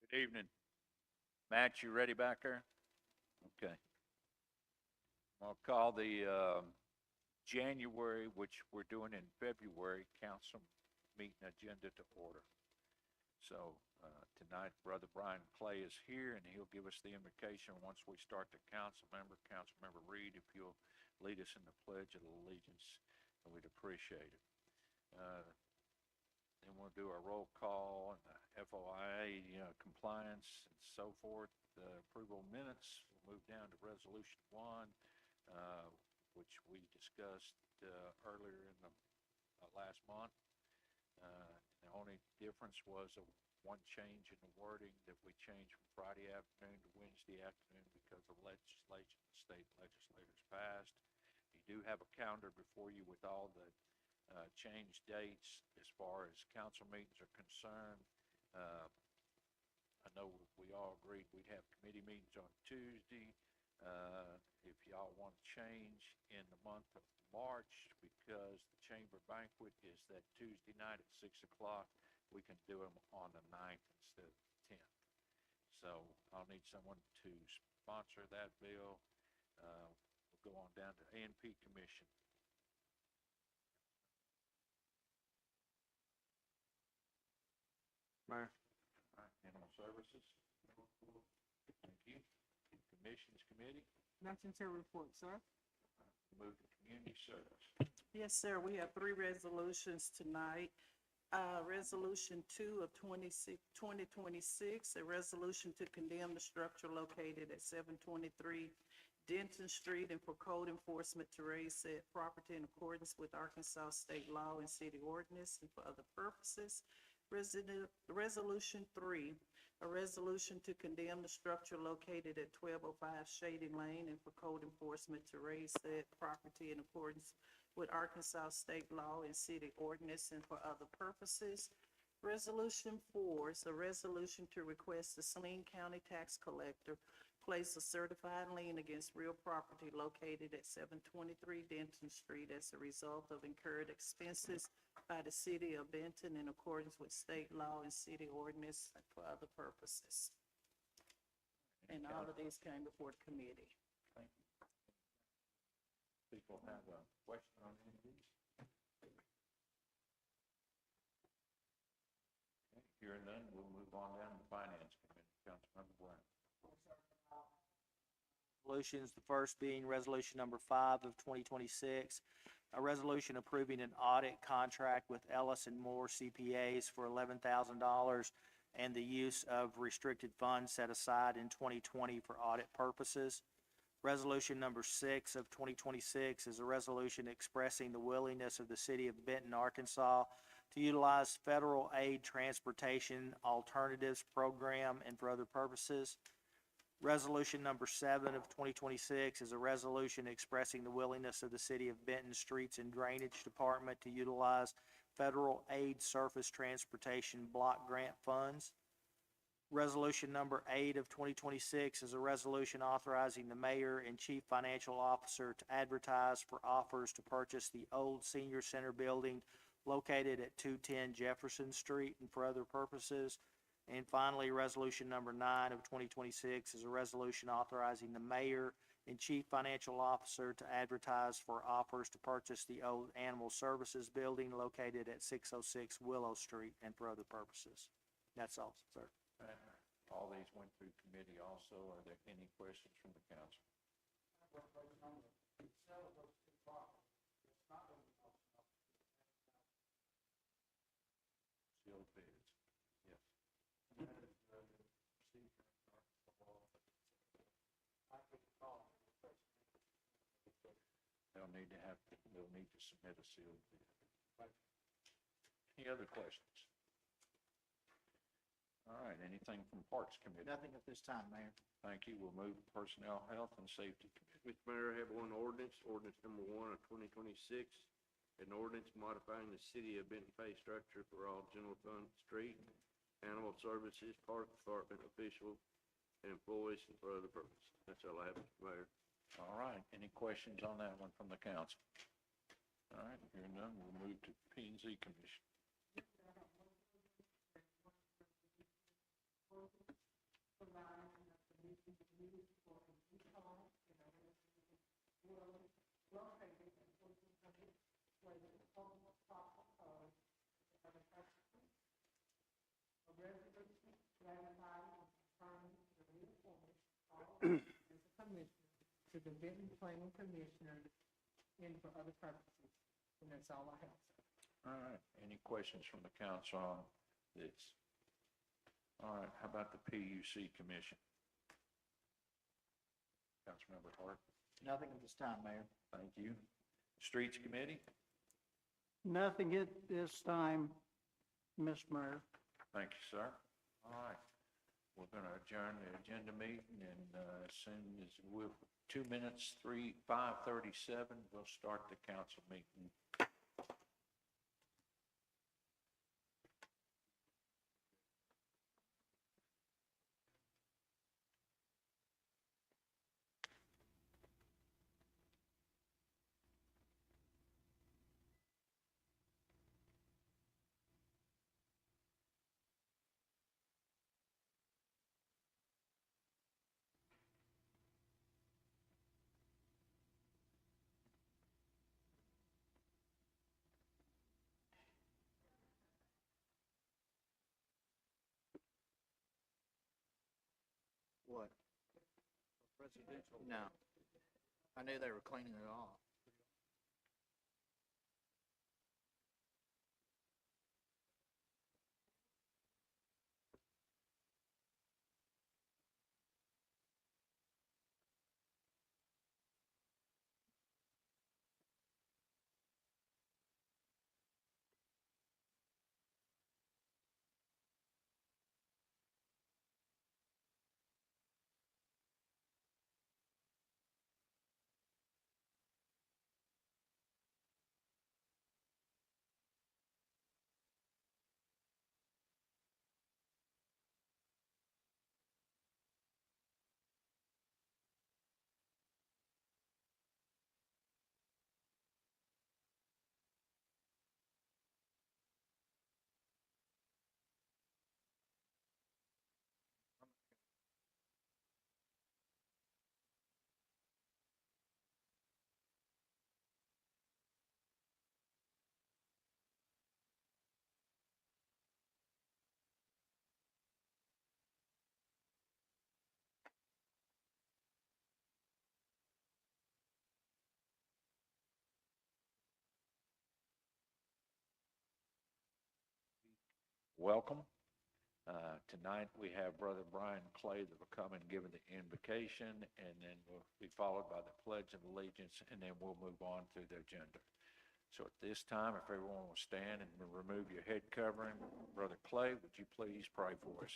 Good evening. Matt, you ready back there? Okay. I'll call the January, which we're doing in February, council meeting agenda to order. So tonight, Brother Brian Clay is here, and he'll give us the invocation once we start the council member. Councilmember Reed, if you'll lead us in the Pledge of Allegiance, and we'd appreciate it. Then we'll do our roll call and the FOIA, compliance and so forth. Approval of minutes. We'll move down to Resolution 1, which we discussed earlier in the last month. The only difference was one change in the wording that we changed from Friday afternoon to Wednesday afternoon because of legislation the state legislators passed. You do have a calendar before you with all the change dates as far as council meetings are concerned. I know we all agreed we'd have committee meetings on Tuesday. If y'all want to change in the month of March, because the chamber banquet is that Tuesday night at 6 o'clock, we can do them on the 9th instead of the 10th. So I'll need someone to sponsor that bill. We'll go on down to A&P Commission. Mayor. All right, Animal Services. Thank you. Commissions Committee. Nothing to report, sir. Move to Community Service. Yes, sir. We have three resolutions tonight. Resolution 2 of 2026, a resolution to condemn the structure located at 723 Denton Street and for code enforcement to raise said property in accordance with Arkansas state law and city ordinance and for other purposes. Resolution 3, a resolution to condemn the structure located at 1205 Shading Lane and for code enforcement to raise said property in accordance with Arkansas state law and city ordinance and for other purposes. Resolution 4 is a resolution to request the Saline County Tax Collector place a certified lien against real property located at 723 Denton Street as a result of incurred expenses by the city of Benton in accordance with state law and city ordinance for other purposes. And all of these came before the committee. Thank you. People have a question on any of these? Okay, hearing none, we'll move on down to Finance Committee. Councilmember Brown. Resolutions, the first being resolution number 5 of 2026, a resolution approving an audit contract with Ellis and Moore CPAs for $11,000 and the use of restricted funds set aside in 2020 for audit purposes. Resolution number 6 of 2026 is a resolution expressing the willingness of the city of Benton, Arkansas to utilize federal aid transportation alternatives program and for other purposes. Resolution number 7 of 2026 is a resolution expressing the willingness of the city of Benton Streets and Drainage Department to utilize federal aid surface transportation block grant funds. Resolution number 8 of 2026 is a resolution authorizing the mayor and chief financial officer to advertise for offers to purchase the old senior center building located at 210 Jefferson Street and for other purposes. And finally, resolution number 9 of 2026 is a resolution authorizing the mayor and chief financial officer to advertise for offers to purchase the old animal services building located at 606 Willow Street and for other purposes. That's all, sir. All these went through committee also. Are there any questions from the council? Sealed bids, yes. They'll need to submit a sealed bid. Any other questions? All right, anything from Parks Committee? Nothing at this time, Mayor. Thank you. We'll move to Personnel, Health, and Safety Committee. Mr. Mayor, I have one ordinance number 1 of 2026, an ordinance modifying the city of Benton pay structure for all general fund, street, animal services, park department officials, and employees and for other purposes. That's all I have, Mr. Mayor. All right, any questions on that one from the council? All right, hearing none, we'll move to P&Z Commission. to the Benton Planning Commissioners and for other purposes. And that's all I have, sir. All right, any questions from the council on this? All right, how about the PUC Commission? Councilmember Hart, Nothing at this time, Mayor. thank you. Streets Committee? Nothing at this time, Mr. Mayor. Thank you, sir. All right, we're gonna adjourn the agenda meeting, and as soon as we're 2 minutes, 5:37, we'll start the council meeting. What? Residential? No. I knew they were cleaning it off. Welcome. Tonight, we have Brother Brian Clay that will come and give the invocation, and then we'll be followed by the Pledge of Allegiance, and then we'll move on through the agenda. So at this time, if everyone will stand and remove your head covering, Brother Clay, would you please pray for us?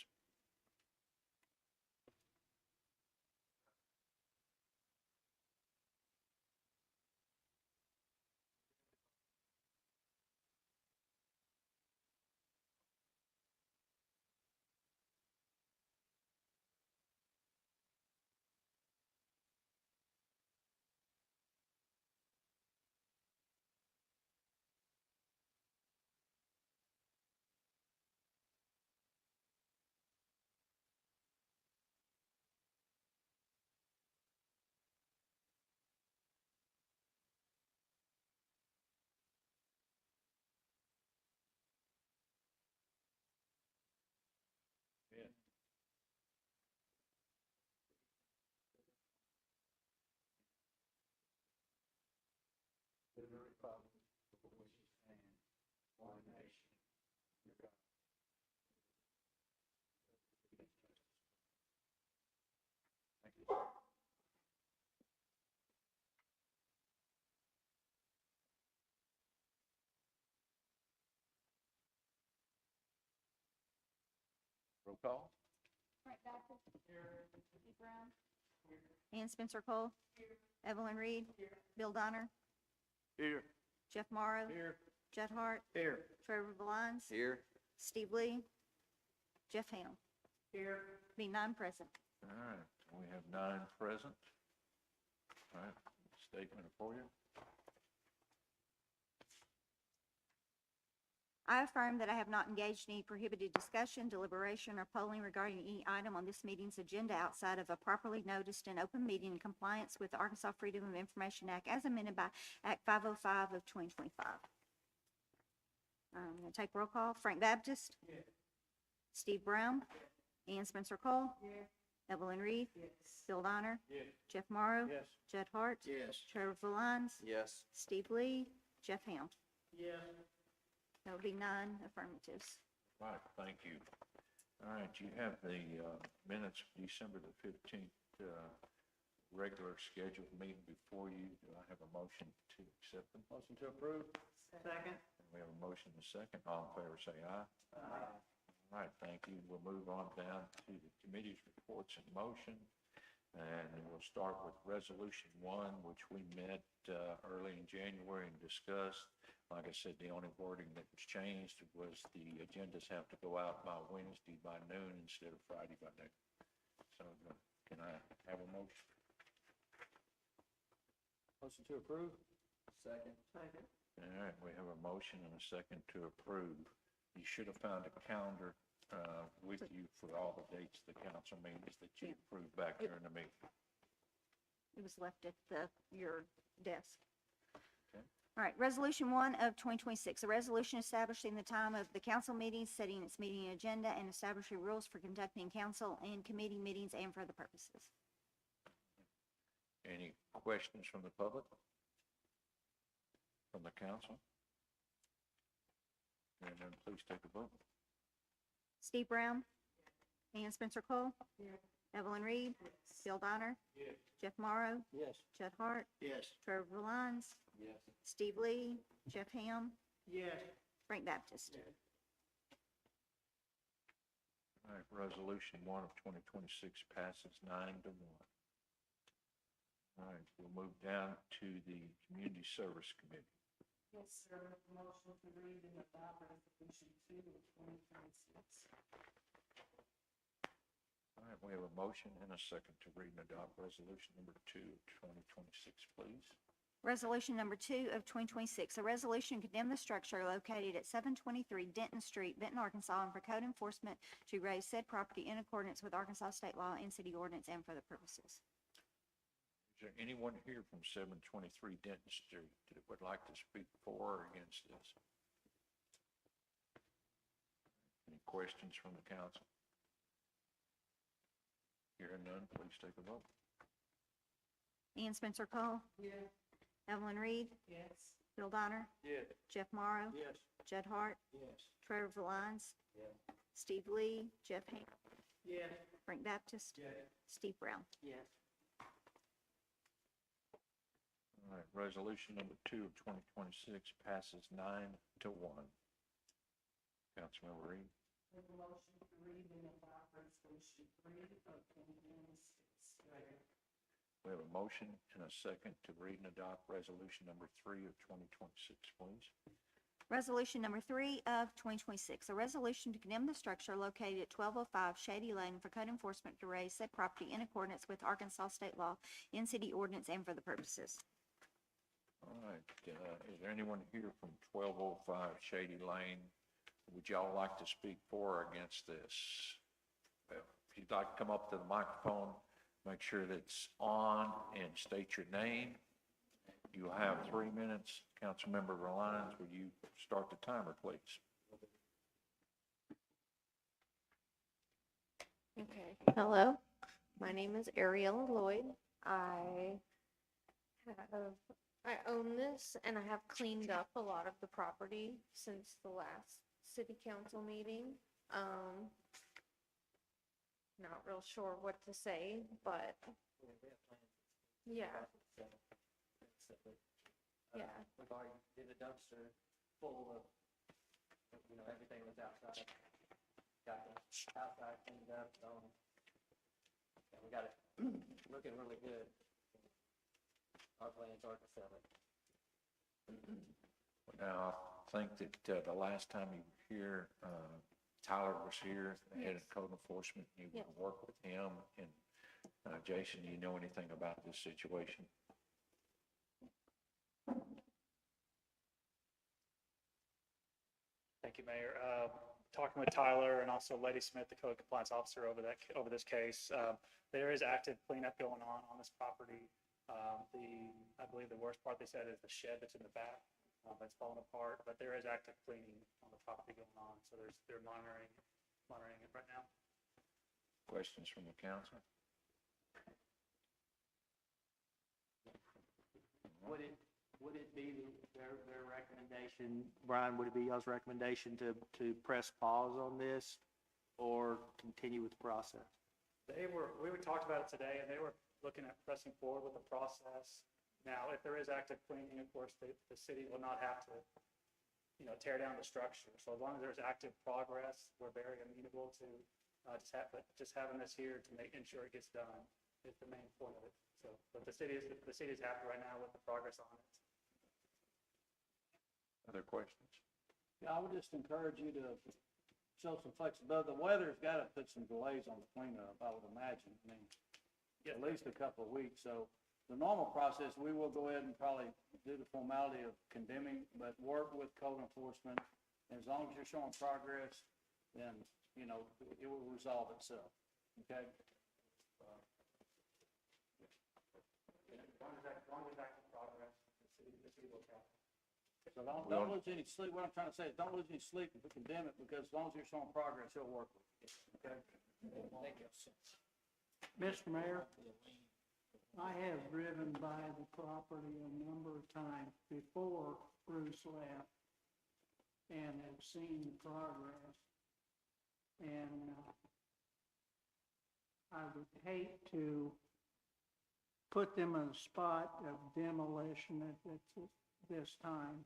Yeah. Thank you. Roll call? Frank Baptist. Steve Brown. Ann Spencer Cole. Evelyn Reed. Bill Donner. Here. Jeff Morrow. Here. Judd Hart. Here. Trevor Valines. Here. Steve Lee. Jeff Ham. Here. Be 9 present. All right, we have 9 present. All right, statement for you. I affirm that I have not engaged in any prohibited discussion, deliberation, or polling regarding any item on this meeting's agenda outside of a properly noticed and open meeting in compliance with the Arkansas Freedom of Information Act as amended by Act 505 of 2025. I'm going to take roll call. Frank Baptist. Steve Brown. Ann Spencer Cole. Evelyn Reed. Yes. Bill Donner. Jeff Morrow. Yes. Judd Hart. Yes. Trevor Valines. Yes. Steve Lee. Jeff Ham. Yeah. That would be 9 affirmatives. Right, thank you. All right, you have the minutes of December the 15th, regular scheduled meeting before you. Do I have a motion to accept them? Motion to approve. Second. We have a motion and a second. All in favor, say aye. Aye. All right, thank you. We'll move on down to the committee's reports in motion. And we'll start with Resolution 1, which we met early in January and discussed. Like I said, the only wording that was changed was the agendas have to go out by Wednesday by noon instead of Friday by noon. So can I have a motion? Motion to approve. Second. Second. All right, we have a motion and a second to approve. You should have found a calendar with you for all the dates of the council meetings that you approved back during the meeting. It was left at your desk. Okay. All right, Resolution 1 of 2026, a resolution establishing the time of the council meetings, setting its meeting agenda, and establishing rules for conducting council and committee meetings and for other purposes. Any questions from the public? From the council? And then please take a vote. Steve Brown. Ann Spencer Cole. Evelyn Reed. Bill Donner. Jeff Morrow. Yes. Judd Hart. Yes. Trevor Valines. Yes. Steve Lee. Jeff Ham. Yeah. Frank Baptist. All right, Resolution 1 of 2026 passes 9-1. All right, we'll move down to the Community Service Committee. Yes, sir. Motion to read and adopt resolution 2 of 2026. All right, we have a motion and a second to read and adopt resolution number 2 of 2026, please. Resolution number 2 of 2026, a resolution to condemn the structure located at 723 Denton Street, Benton, Arkansas, and for code enforcement to raise said property in accordance with Arkansas state law and city ordinance and for the purposes. Is there anyone here from 723 Denton Street that would like to speak for or against this? Any questions from the council? Hearing none, please take a vote. Ann Spencer Cole. Yeah. Evelyn Reed. Yes. Bill Donner. Yes. Jeff Morrow. Yes. Judd Hart. Yes. Trevor Valines. Yes. Steve Lee. Jeff Ham. Yeah. Frank Baptist. Yes. Steve Brown. Yes. All right, resolution number 2 of 2026 passes 9-1. Councilmember Reed. Make a motion to read and adopt resolution 3 of 2026. We have a motion and a second to read and adopt resolution number 3 of 2026, please. Resolution number 3 of 2026, a resolution to condemn the structure located at 1205 Shady Lane for code enforcement to raise said property in accordance with Arkansas state law and city ordinance and for the purposes. All right, is there anyone here from 1205 Shady Lane? Would y'all like to speak for or against this? Well, if you'd like to come up to the microphone, make sure that it's on and state your name. You'll have 3 minutes. Councilmember Valines, would you start the timer, please? Okay, hello, my name is Ariella Lloyd. I own this and I have cleaned up a lot of the property since the last city council meeting. Not real sure what to say, but yeah, yeah. We've already did a dumpster full of, everything was outside. Got the outside cleaned up, so yeah, we got it looking really good. Our plans are to sell it. Now, I think that the last time you were here, Tyler was here, the head of code enforcement. You Yes. work with him. And Jason, do you know anything about this situation? Thank you, Mayor. Talking with Tyler and also Lady Smith, the code compliance officer over this case, there is active cleanup going on this property. I believe the worst part they said is the shed that's in the back, that's falling apart, but there is active cleaning on the property going on. So they're monitoring it right now. Questions from the council? Would it be their recommendation, Brian, would it be y'all's recommendation to press pause on this or continue with the process? We talked about it today, and they were looking at pressing forward with the process. Now, if there is active cleaning, of course, the city will not have to, tear down the structure. So as long as there's active progress, we're very amenable to just having this here to ensure it gets done is the main point of it. So, but the city is happy right now with the progress on it. Other questions? Yeah, I would just encourage you to show some flexibility. The weather's gotta put some delays on the cleanup, I would imagine. I mean, at least a couple of weeks. So the normal process, we will go ahead and probably do the formality of condemning, but work with code enforcement. And as long as you're showing progress, then, it will resolve itself, okay? As long as active progress, the city will count. So don't lose any sleep. What I'm trying to say is don't lose any sleep if we condemn it, because as long as you're showing progress, he'll work with you, okay? Thank you. Mr. Mayor, I have driven by the property a number of times before Bruce left and have seen the progress. And I would hate to put them in a spot of demolition at this time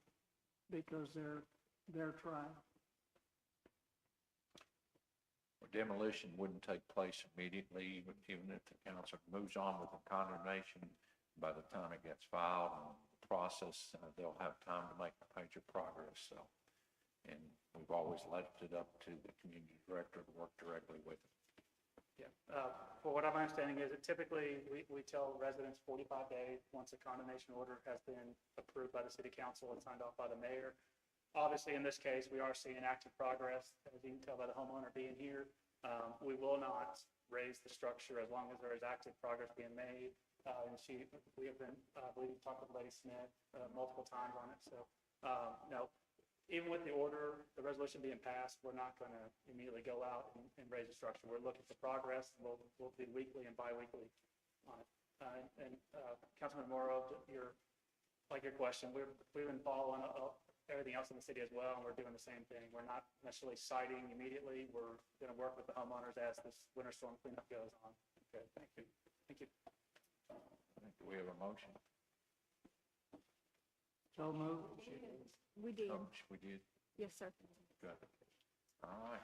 because they're trying. Demolition wouldn't take place immediately, even if the council moves on with the condemnation. By the time it gets filed and the process, they'll have time to make major progress, so. And we've always left it up to the community director to work directly with it. Yeah, for what my understanding is, typically, we tell residents 45 days once a condemnation order has been approved by the city council and signed off by the mayor. Obviously, in this case, we are seeing active progress, as you can tell by the homeowner being here. We will not raise the structure as long as there is active progress being made. And we have been, I believe you talked with Lady Smith multiple times on it. So, no, even with the order, the resolution being passed, we're not going to immediately go out and raise the structure. We're looking for progress. We'll be weekly and biweekly on it. Councilman Morrow, your question, we've been following up everything else in the city as well, and we're doing the same thing. We're not necessarily citing immediately. We're going to work with the homeowners as this winter storm cleanup goes on. Okay, thank you. Thank you. Do we have a motion? So moved. We did. Oh, we did? Yes, sir. Good. All right.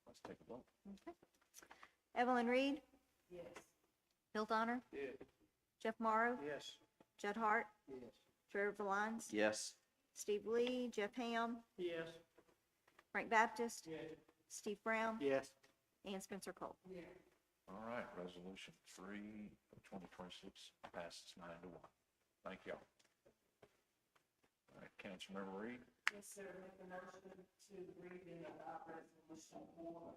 Let's take a vote. Okay. Evelyn Reed, Yes. Bill Donner, Yeah. Jeff Morrow, Yes. Judd Hart, Yes. Trevor Valines, Yes. Steve Lee, Jeff Ham, Yes. Frank Baptist, Yes. Steve Brown, Yes. and Spencer Cole. All right, resolution 3 of 2026 passes 9-1. Thank y'all. All right, Councilmember Reed. Yes, sir, make a motion to read and adopt resolution 4.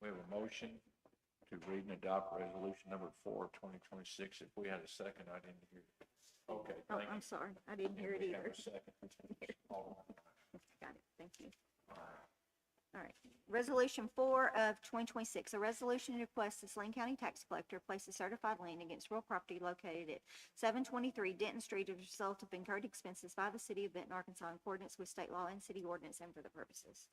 We have a motion to read and adopt resolution number 4 of 2026. If we had a second, I didn't hear it. Okay, Oh, thank you. I'm sorry. I didn't hear it We have either. a second. Alderman. Got it. Thank you. All right. All right. Resolution 4 of 2026, a resolution to request the Saline County Tax Collector place a certified lien against real property located at 723 Denton Street as a result of incurred expenses by the city of Benton, Arkansas, in accordance with state law and city ordinance and for the purposes.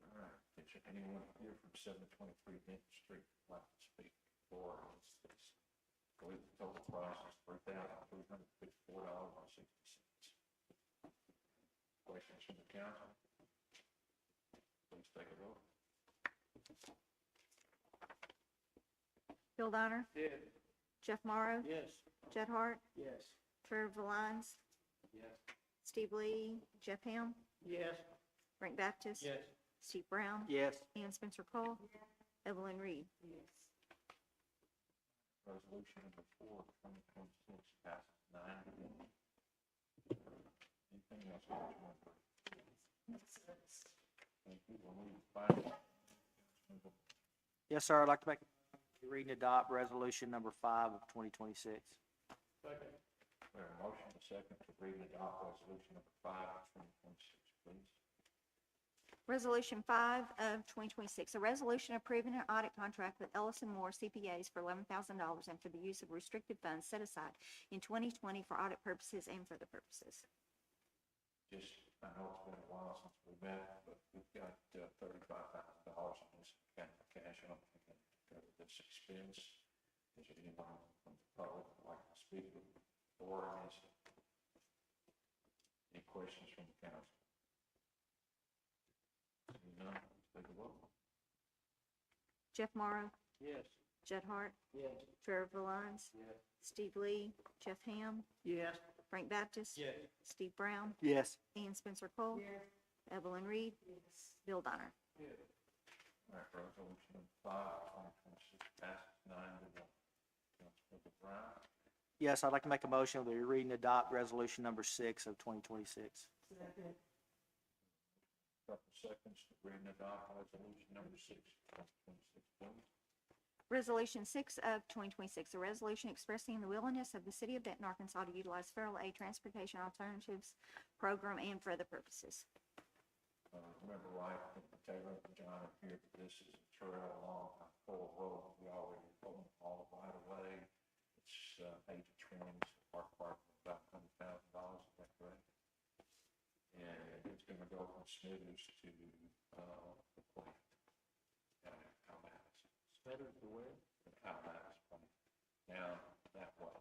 All right. Is there anyone here from 723 Denton Street who'd like to speak for this? I believe the total price is $3,354.60. Questions from the council? Please take a vote. Bill Donner, Yes. Jeff Morrow, Yes. Judd Hart, Yes. Trevor Valines, Yes. Steve Lee, Jeff Ham, Yes. Frank Baptist, Yes. Steve Brown, Yes. and Spencer Cole. Evelyn Reed. Resolution number 4 of 2026 passes 9-1. Anything else, Councilmember? Thank you. We'll move to final. Yes, sir. I'd like to make a read and adopt resolution number 5 of 2026. Second. We have a motion and a second to read and adopt resolution number 5 of 2026, please. Resolution 5 of 2026, a resolution approving an audit contract with Ellison Moore CPAs for $11,000 and for the use of restricted funds set aside in 2020 for audit purposes and for the purposes. Just, I know it's been a while since we met, but we've got $35,000 in this account of cash on hand to cover this expense. Is there anyone from the public who'd like to speak with or against it? Any questions from the council? Seeing none, let's take a vote. Jeff Morrow, Yes. Judd Hart, Yes. Trevor Lyons, Yes. Steve Lee, Jeff Ham, Yes. Frank Baptist, Yes. Steve Brown, Yes. Ian Spencer Cole, Evelyn Reed, Bill Donner. All right, resolution number 5 of 2026 passes 9-1. Councilmember Brown, Yes, I'd like to make a motion that we read and adopt resolution number 6 of 2026. couple seconds to read and adopt resolution number 6 of 2026, please. Resolution 6 of 2026, a resolution expressing the willingness of the city of Benton, Arkansas to utilize federal aid transportation alternatives program and for other purposes. Remember, right, that Taylor and John are here, but this is a trail along Full Road. We already own all the right of way. It's 80/20, park about $100,000, is that correct? And it's gonna go from Smithers to, the plant. Almax. Smithers to where? Almax plant, down that way.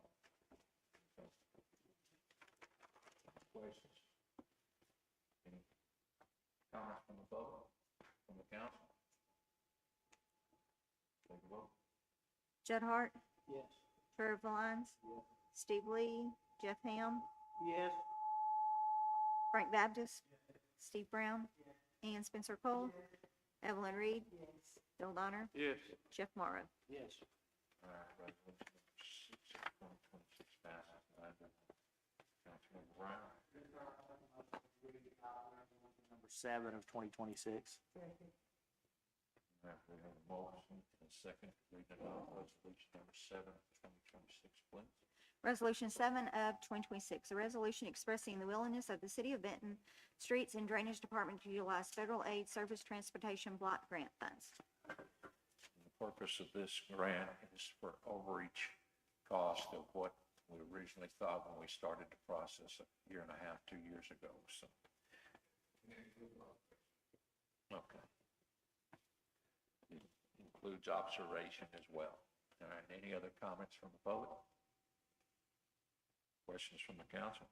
So, questions? Any comments from the public, from the council? Take a vote. Judd Hart, Yes. Trevor Lyons, Yes. Steve Lee, Jeff Ham, Yes. Frank Baptist, Steve Brown, Ian Spencer Cole, Evelyn Reed, Bill Donner, Yes. Jeff Morrow. Yes. All right, resolution number 6 of 2026 passes 9-1. Councilmember Brown, Number 7 of 2026. all right, we have a motion and a second to read and adopt resolution number 7 of 2026, please. Resolution 7 of 2026, a resolution expressing the willingness of the City of Benton Streets and Drainage Department to utilize federal aid service transportation block grant funds. And the purpose of this grant is for overreach cost of what we originally thought when we started the process a year and a half, 2 years ago, so. Okay. It includes observation as well. All right, any other comments from the public? Questions from the council?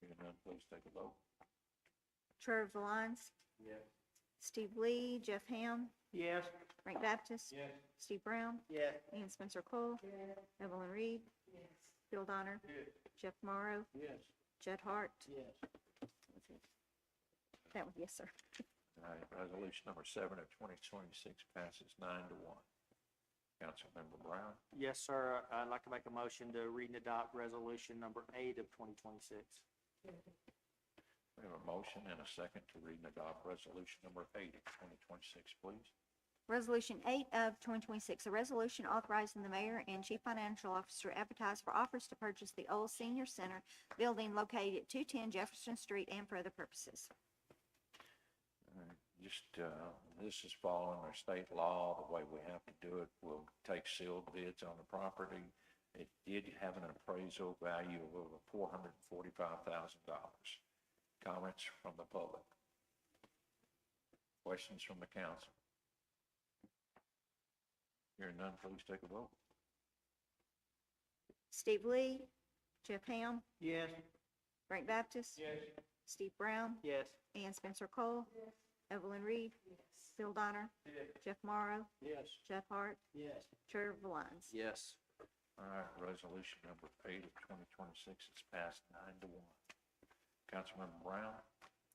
Hearing none, please take a vote. Trevor Lyons, Yes. Steve Lee, Jeff Ham, Yes. Frank Baptist, Yes. Steve Brown, Yes. Ian Spencer Cole, Evelyn Reed, Bill Donner, Jeff Morrow, Yes. Judd Hart. Yes. That was, yes, sir. All right, resolution number 7 of 2026 passes 9-1. Councilmember Brown, Yes, sir. I'd like to make a motion to read and adopt resolution number 8 of 2026. we have a motion and a second to read and adopt resolution number 8 of 2026, please. Resolution 8 of 2026, a resolution authorizing the mayor and chief financial officer to advertise for offers to purchase the old senior center building located at 210 Jefferson Street and for other purposes. All right, just, this is following our state law, the way we have to do it. We'll take sealed bids on the property. It did have an appraisal value of over $445,000. Comments from the public? Questions from the council? Hearing none, please take a vote. Steve Lee, Jeff Ham, Yes. Frank Baptist, Steve Brown, Yes. Ian Spencer Cole, Evelyn Reed, Bill Donner, Jeff Morrow, Yes. Jeff Hart, Yes. Trevor Lyons. Yes. All right, resolution number 8 of 2026 is passed 9-1. Councilmember Brown,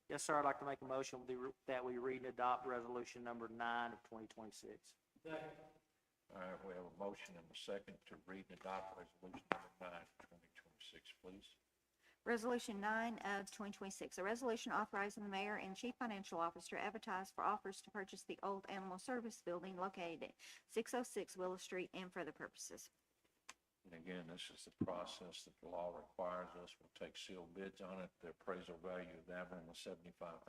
Yes, sir. I'd like to make a motion that we read and adopt resolution number 9 of 2026. all right, we have a motion and a second to read and adopt resolution number 9 of 2026, please. Resolution 9 of 2026, a resolution authorizing the mayor and chief financial officer to advertise for offers to purchase the old animal service building located at 606 Willow Street and for other purposes. And again, this is the process that the law requires us. We'll take sealed bids on it. The appraisal value of that one was $75,000.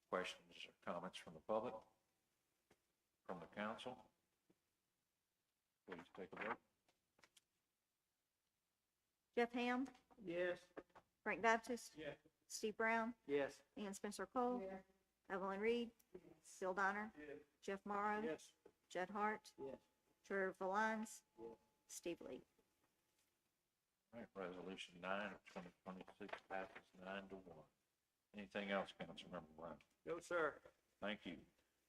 Questions or comments from the public? From the council? Please take a vote. Jeff Ham, Yes. Frank Baptist. Yes. Steve Brown, Yes. Ian Spencer Cole, Evelyn Reed, Bill Donner, Jeff Morrow, Yes. Judd Hart, Yes. Trevor Valines, Steve Lee. All right, resolution 9 of 2026 passes 9-1. Anything else, Councilmember Brown? No, sir. Thank you.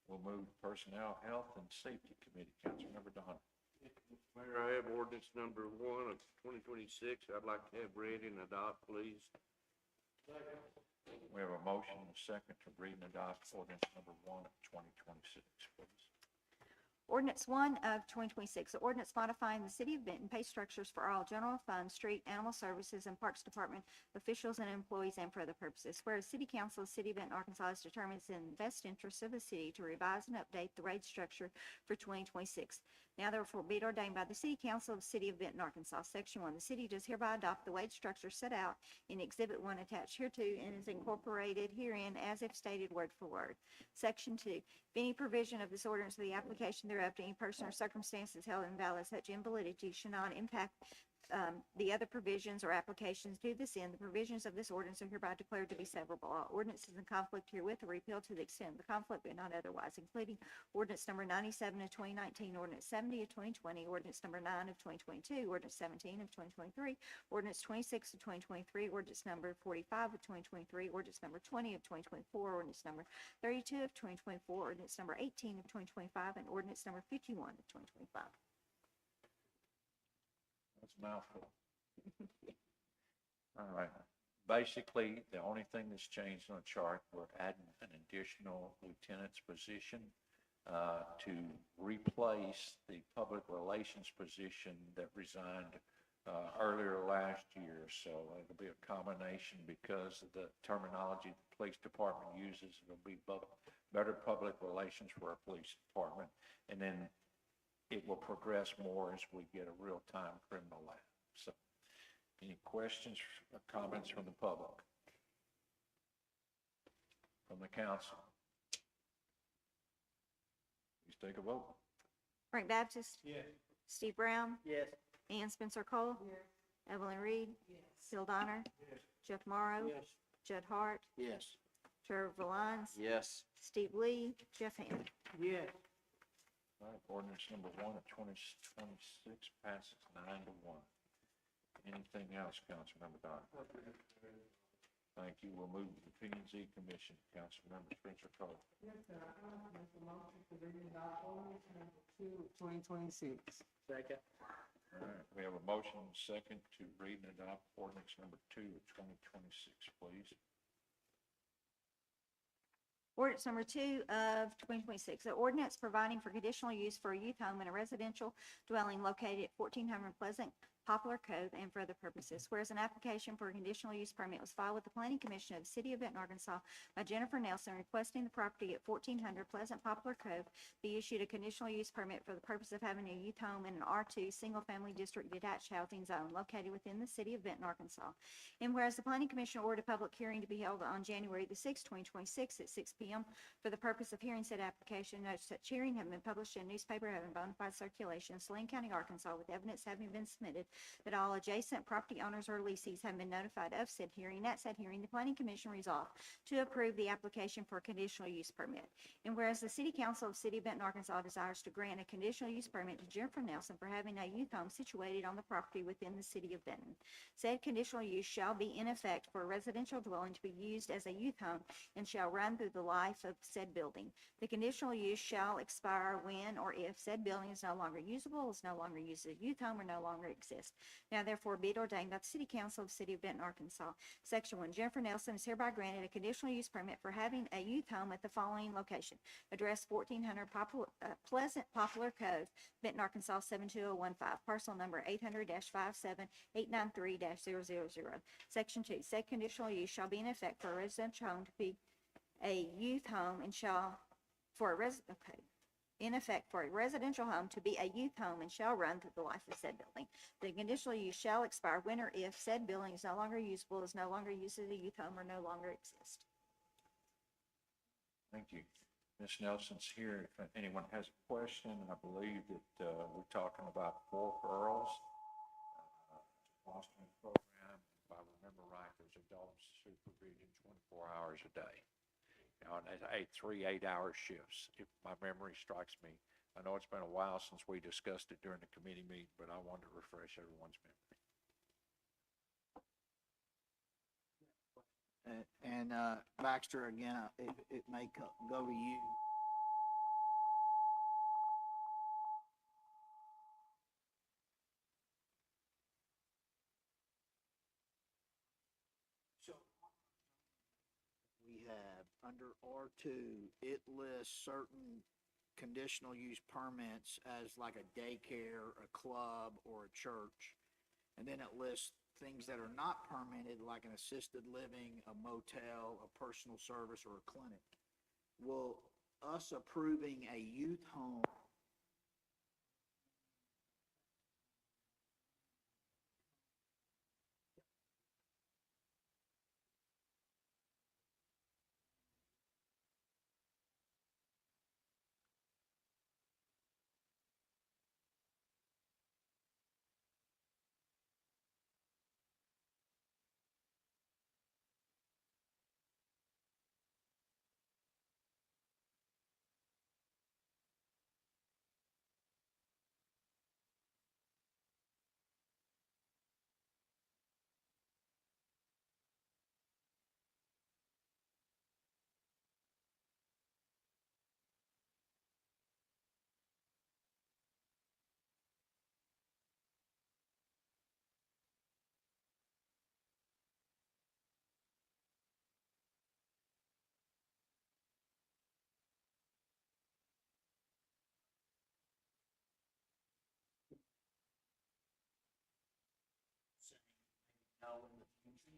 We'll move to Personnel, Health, and Safety Committee. Councilmember Donner. Mayor, I have ordinance number 1 of 2026. I'd like to have read and adopt, please. We have a motion and a second to read and adopt ordinance number 1 of 2026, please. Ordinance 1 of 2026, ordinance modifying the City of Benton pay structures for all general fund, street, animal services, and Parks Department officials and employees and for other purposes. Whereas City Council of the City of Benton, Arkansas has determined it's in the best interest of the city to revise and update the wage structure for 2026. Now therefore be it ordained by the City Council of the City of Benton, Arkansas. Section 1, the city does hereby adopt the wage structure set out in Exhibit 1 attached hereto and is incorporated herein as if stated word for word. Section 2, if any provision of this ordinance or the application thereof to any person or circumstances held invalid, such invalidity should not impact the other provisions or applications to this end. The provisions of this ordinance are hereby declared to be severable. All ordinances in conflict herewith are repealed to the extent of the conflict, but not otherwise, including ordinance number 97 of 2019, ordinance 70 of 2020, ordinance number 9 of 2022, ordinance 17 of 2023, ordinance 26 of 2023, ordinance number 45 of 2023, ordinance number 20 of 2024, ordinance number 32 of 2024, ordinance number 18 of 2025, and ordinance number 51 of 2025. That's a mouthful. All right. Basically, the only thing that's changed on the chart, we're adding an additional lieutenant's position to replace the public relations position that resigned earlier last year. So it'll be a combination because of the terminology the police department uses. It'll be better public relations for our police department. And then it will progress more as we get a real-time criminal lab. So, any questions or comments from the public? From the council? Please take a vote. Frank Baptist. Yes. Steve Brown, Yes. Ian Spencer Cole, Evelyn Reed, Bill Donner, Jeff Morrow, Yes. Judd Hart, Yes. Trevor Valines, Yes. Steve Lee, Jeff Ham. Yes. All right, ordinance number 1 of 2026 passes 9-1. Anything else, Councilmember Donner? Thank you. We'll move to the P and Z Commission. Councilmember Spencer Cole. Yes, sir, I make a motion to read and adopt ordinance number 2 of 2026. Second. All right, we have a motion and a second to read and adopt ordinance number 2 of 2026, please. Ordinance number 2 of 2026, an ordinance providing for conditional use for a youth home and a residential dwelling located at 1400 Pleasant Poplar Cove and for other purposes. Whereas an application for a conditional use permit was filed with the Planning Commission of the City of Benton, Arkansas by Jennifer Nelson requesting the property at 1400 Pleasant Poplar Cove be issued a conditional use permit for the purpose of having a youth home in an R2 single-family district detached housing zone located within the City of Benton, Arkansas. And whereas the Planning Commission ordered a public hearing to be held on January the 6th, 2026 at 6 p.m. for the purpose of hearing said application, notice such hearing having been published in a newspaper having bona fide circulation in Saline County, Arkansas, with evidence having been submitted that all adjacent property owners or lessees have been notified of said hearing. At said hearing, the Planning Commission resolved to approve the application for a conditional use permit. And whereas the City Council of the City of Benton, Arkansas desires to grant a conditional use permit to Jennifer Nelson for having a youth home situated on the property within the City of Benton. Said conditional use shall be in effect for a residential dwelling to be used as a youth home and shall run through the life of said building. The conditional use shall expire when or if said building is no longer usable, is no longer used as a youth home, or no longer exists. Now therefore be it ordained by the City Council of the City of Benton, Arkansas. Section 1, Jennifer Nelson is hereby granted a conditional use permit for having a youth home at the following location. Address 1400 Pleasant Poplar Cove, Benton, Arkansas 72015. Parcel number 800-57893-000. Section 2, said conditional use shall be in effect for a residential home to be a youth home and shall, for a okay. in effect for a residential home to be a youth home and shall run through the life of said building. The conditional use shall expire when or if said building is no longer usable, is no longer used as a youth home, or no longer exists. Thank you. Ms. Nelson's here. If anyone has a question, I believe that we're talking about 4 girls, fostering program. If I remember right, there's adult supervision 24 hours a day. Now, and it's 3 8-hour shifts, if my memory strikes me. I know it's been a while since we discussed it during the committee meeting, but I wanted to refresh everyone's memory. And Baxter, again, it may go to you. So we have, under R2, it lists certain conditional use permits as like a daycare, a club, or a church. And then it lists things that are not permitted, like an assisted living, a motel, a personal service, or a clinic. Will us approving a youth home no in the future?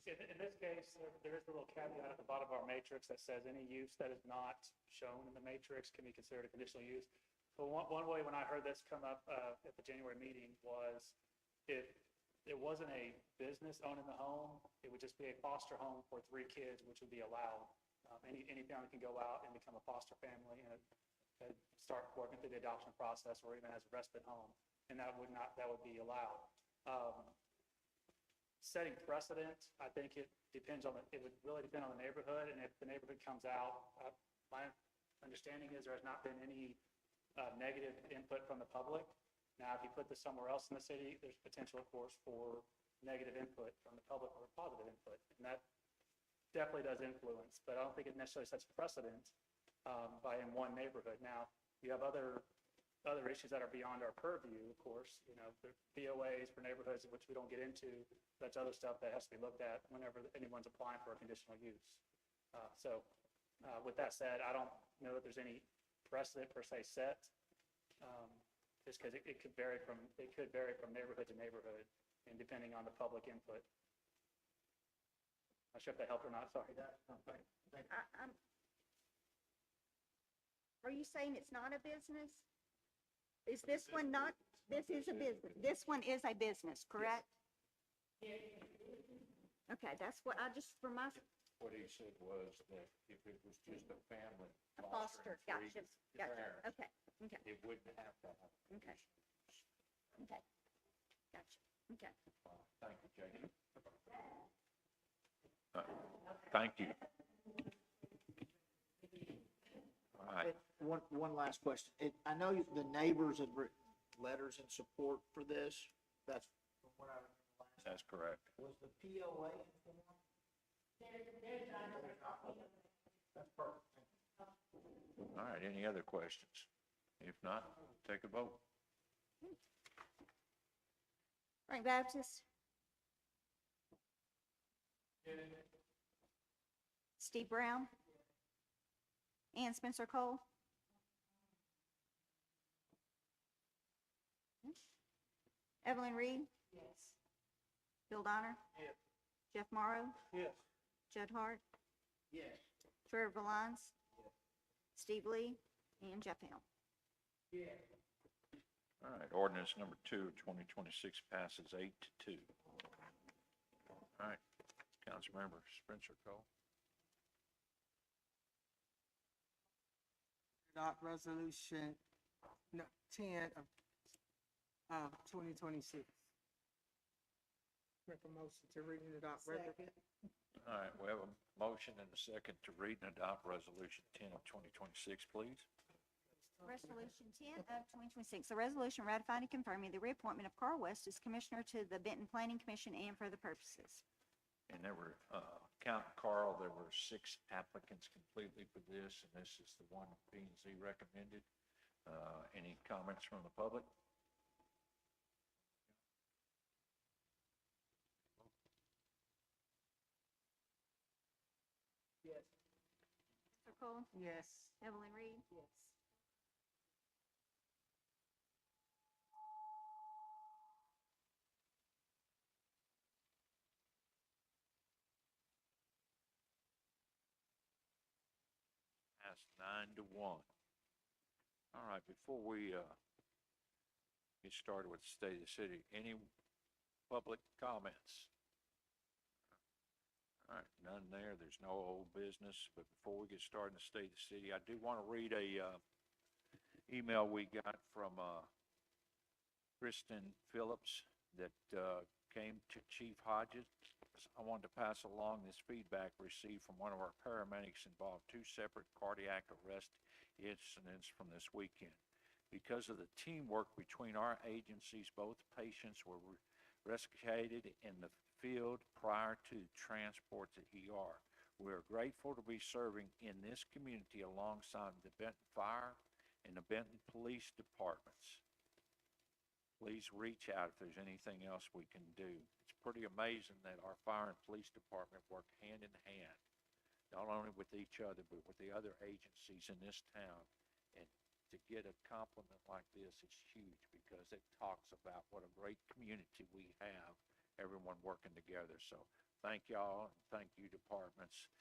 In this case, there is a little caveat at the bottom of our matrix that says any use that is not shown in the matrix can be considered a conditional use. But one way when I heard this come up at the January meeting was if it wasn't a business owning the home, it would just be a foster home for 3 kids, which would be allowed. Any family can go out and become a foster family and start working through the adoption process, or even as a respite home, and that would be allowed. Setting precedent, I think it would really depend on the neighborhood, and if the neighborhood comes out, my understanding is there has not been any negative input from the public. Now, if you put this somewhere else in the city, there's potential, of course, for negative input from the public or positive input, and that definitely does influence, but I don't think it necessarily sets precedent by in one neighborhood. Now, you have other issues that are beyond our purview, of course, the BOAs for neighborhoods, which we don't get into. That's other stuff that has to be looked at whenever anyone's applying for a conditional use. With that said, I don't know that there's any precedent per se set, just because it could vary from neighborhood to neighborhood, and depending on the public input. Not sure if that helped or not, sorry. Are you saying it's not a business? Is this one not, this is a business, this one is a business, correct? Okay, that's what I just, for my, What he said was that if it was just a family. a foster, gotcha, parents, okay, okay, it wouldn't have to have. okay, okay, gotcha, okay. Thank you, Jason. Thank you. All right. One last question. I know the neighbors have written letters in support for this. That's from what I remember last. That's correct. Was the POA informed? That's perfect. All right, any other questions? If not, take a vote. Frank Baptist? Steve Brown? Ann Spencer Cole? Evelyn Reed? Yes. Bill Donner? Yes. Jeff Morrow? Yes. Judd Hart? Yes. Trevor Valance, Steve Lee, and Jeff Hill. All right, ordinance number 2 of 2026 passes 8-2. All right, Councilmember Spencer Cole. Adopt resolution 10 of 2026. Make a motion to read and adopt resolution. Second. All right, we have a motion and a second to read and adopt resolution 10 of 2026, please. Resolution 10 of 2026, a resolution ratifying and confirming the reappointment of Carl West as Commissioner to the Benton Planning Commission and for the purposes. And there were, count Carl, there were 6 applicants completely for this, and this is the one P and Z recommended. Any comments from the public? Mr. Cole? Yes. Evelyn Reed? Yes. Passed 9-1. All right, before we get started with the state of the city, any public comments? All right, none there. There's no old business. But before we get started in the state of the city, I do want to read a email we got from Kristen Phillips that came to Chief Hodges. I wanted to pass along this feedback received from one of our paramedics involved 2 separate cardiac arrest incidents from this weekend. Because of the teamwork between our agencies, both patients were rescued in the field prior to transport to ER. We are grateful to be serving in this community alongside the Benton Fire and the Benton Police Departments. Please reach out if there's anything else we can do. It's pretty amazing that our fire and police department work hand in hand, not only with each other, but with the other agencies in this town. And to get a compliment like this is huge because it talks about what a great community we have, everyone working together. So thank y'all and thank you departments.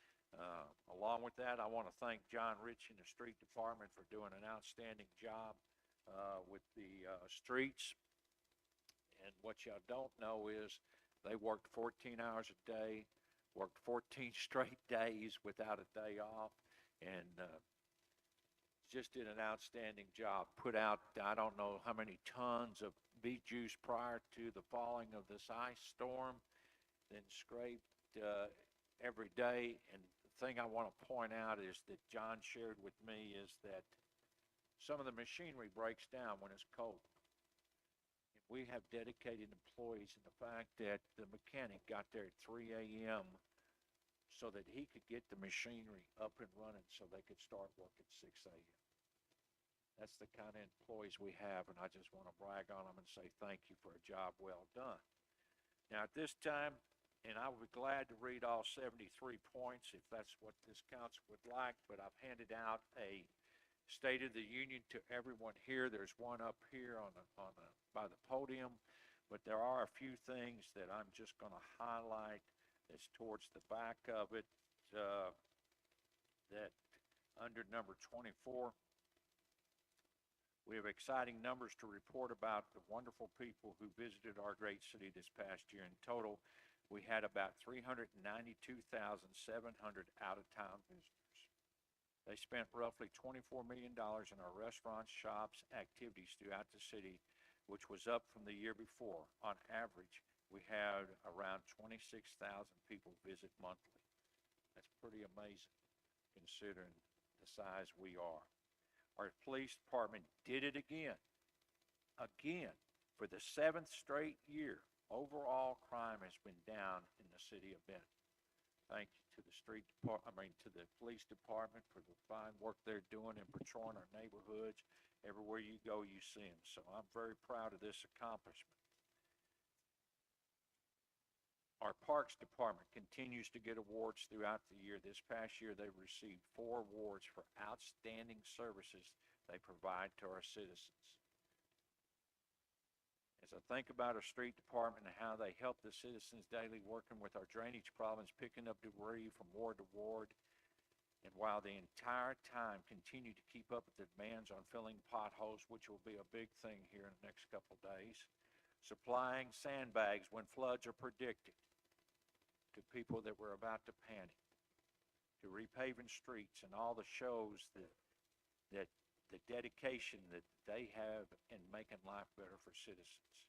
Along with that, I want to thank John Rich in the street department for doing an outstanding job with the streets. And what y'all don't know is they worked 14 hours a day, worked 14 straight days without a day off, and just did an outstanding job. Put out, I don't know how many tons of beet juice prior to the falling of this ice storm, then scraped every day. And the thing I want to point out is that John shared with me is that some of the machinery breaks down when it's cold. We have dedicated employees, and the fact that the mechanic got there at 3 a.m. so that he could get the machinery up and running so they could start work at 6 a.m. That's the kind of employees we have, and I just want to brag on them and say thank you for a job well done. Now, at this time, and I would be glad to read all 73 points if that's what this council would like, but I've handed out a State of the Union to everyone here. There's one up here by the podium, but there are a few things that I'm just going to highlight that's towards the back of it, that under number 24, we have exciting numbers to report about the wonderful people who visited our great city this past year. In total, we had about 392,700 out-of-town visitors. They spent roughly $24 million in our restaurants, shops, activities throughout the city, which was up from the year before. On average, we had around 26,000 people visit monthly. That's pretty amazing considering the size we are. Our police department did it again, for the 7th straight year. Overall crime has been down in the city of Benton. Thank you to the to the police department for the fine work they're doing in patrolling our neighborhoods. Everywhere you go, you see them. So I'm very proud of this accomplishment. Our Parks Department continues to get awards throughout the year. This past year, they received 4 awards for outstanding services they provide to our citizens. As I think about our street department and how they help the citizens daily working with our drainage problems, picking up debris from ward to ward, And while the entire time continue to keep up with the demands on filling potholes, which will be a big thing here in the next couple of days, supplying sandbags when floods are predicted to people that were about to panic, to repaving streets and all the shows that the dedication that they have in making life better for citizens.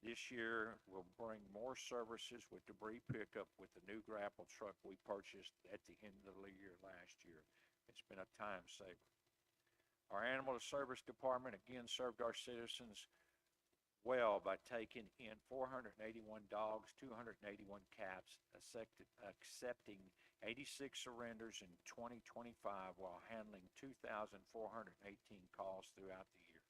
This year, we'll bring more services with debris pickup with the new grapple truck we purchased at the end of the year last year. It's been a time saver. Our Animal Service Department again served our citizens well by taking in 481 dogs, 281 cats, accepting 86 surrenders in 2025 while handling 2,418 calls throughout the year.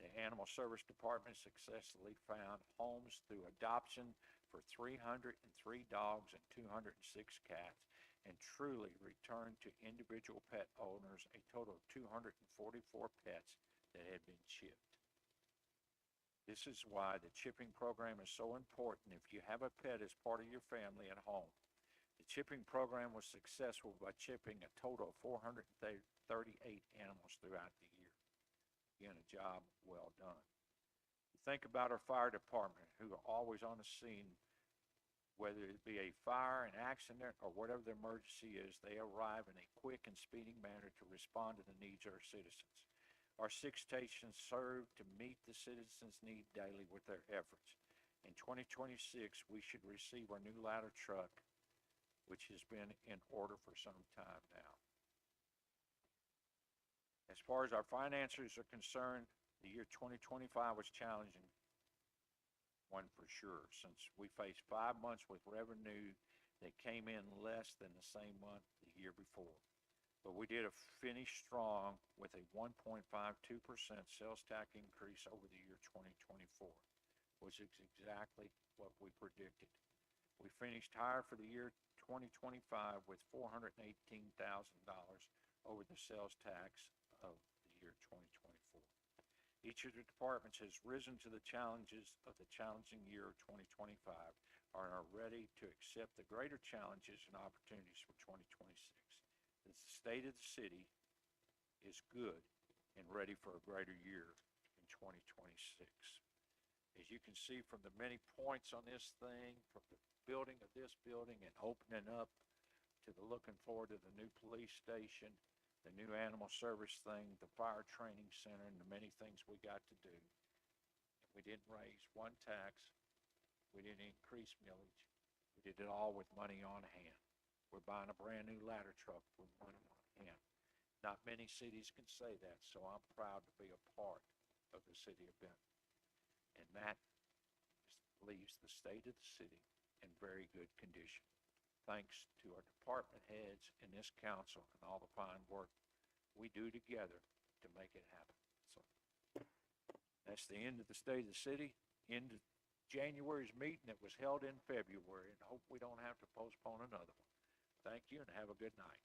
The Animal Service Department successfully found homes through adoption for 303 dogs and 206 cats, and truly returned to individual pet owners a total of 244 pets that had been chipped. This is why the chipping program is so important if you have a pet as part of your family at home. The chipping program was successful by chipping a total of 438 animals throughout the year. Again, a job well done. Think about our fire department, who are always on the scene, whether it be a fire, an accident, or whatever the emergency is. They arrive in a quick and speedy manner to respond to the needs of our citizens. Our 6 stations serve to meet the citizens' need daily with their efforts. In 2026, we should receive our new ladder truck, which has been in order for some time now. As far as our finances are concerned, the year 2025 was challenging, one for sure, since we faced 5 months with revenue that came in less than the same month the year before. But we did finish strong with a 1.52% sales tax increase over the year 2024, which is exactly what we predicted. We finished higher for the year 2025 with $418,000 over the sales tax of the year 2024. Each of the departments has risen to the challenges of the challenging year of 2025 and are ready to accept the greater challenges and opportunities for 2026. The state of the city is good and ready for a greater year in 2026. As you can see from the many points on this thing, from the building of this building and opening up to the looking forward to the new police station, the new animal service thing, the fire training center, and the many things we got to do. We didn't raise one tax. We didn't increase millage. We did it all with money on hand. We're buying a brand new ladder truck with money on hand. Not many cities can say that, so I'm proud to be a part of the city of Benton. And that leaves the state of the city in very good condition. Thanks to our department heads and this council and all the fine work we do together to make it happen. So that's the end of the state of the city, end of January's meeting that was held in February, and hope we don't have to postpone another one. Thank you and have a good night.